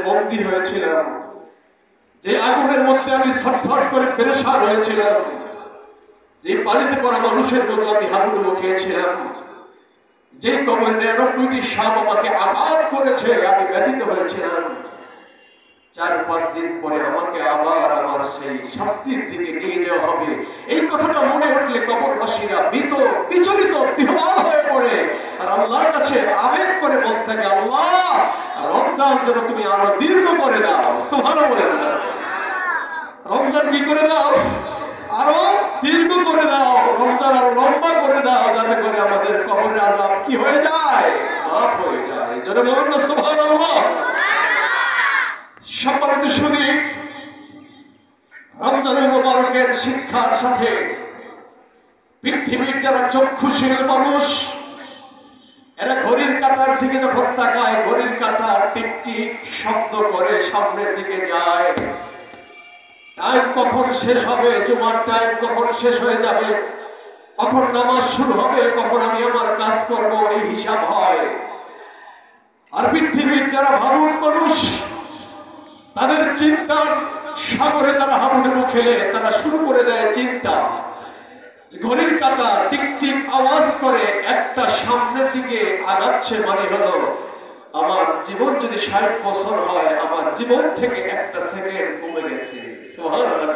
বন্দী হয়েছিলাম, যে আগুনের মধ্যে আমি ছটফট করে পেরেশান হয়েছিলাম, যে পানিতে পড়া মানুষের মতো আমি হাবুডুবু খেয়েছিলাম, যে কবরে 99টি সাপ আমাকে আঘাত করেছে, আমি ব্যথিত হয়েছিলাম। 4-5 দিন পরে আমাকে আবার আমার সেই শাস্তির দিকে নিয়ে যাওয়া হবে। এই কথাটা মনে উঠলে কবরবাসীরা বিচলিত বিহ্বল হয়ে পড়ে আর আল্লাহর কাছে আবেগ করে বলতে থাকে, আল্লাহ রমজান যেন তুমি আরো দীর্ঘ করে দাও। সুবহানাল্লাহ বলেন না? রমজান কি করে দাও? আরো দীর্ঘ করে দাও, রমজান আরো লম্বা করে দাও, যাতে করে আমাদের কবরের আযাব কি হয়ে যায়? মাফ হয়ে যায়। জোরে বলুন না সুবহানাল্লাহ। সম্মানিত সুধী, রমজানুল মুবারকের শিক্ষার সাথে পৃথিবীর যারা চক্ষুশীল মানুষ, এরা ঘড়ির কাঁটার দিকে যখন তাকায়, ঘড়ির কাঁটা টিক টিক শব্দ করে সামনের দিকে যায়। টাইম কখন শেষ হবে, জুমার টাইম কখন শেষ হয়ে যাবে, কখন নামাজ শুরু হবে, কখন আমি আমার কাজ করব, এই হিসাব হয়। আর পৃথিবীর যারা ভাবুক মানুষ, তাদের চিন্তার সাগরে তারা হাবুডুবু খেলে তারা শুরু করে দেয় চিন্তা। ঘড়ির কাঁটা টিক টিক আওয়াজ করে একটা সামনের দিকে আগাচ্ছে, মানে হলো আমার জীবন যদি 60 বছর হয়, আমার জীবন থেকে একটা সেকেন্ড কমে গেছে। সুবহানাল্লাহ।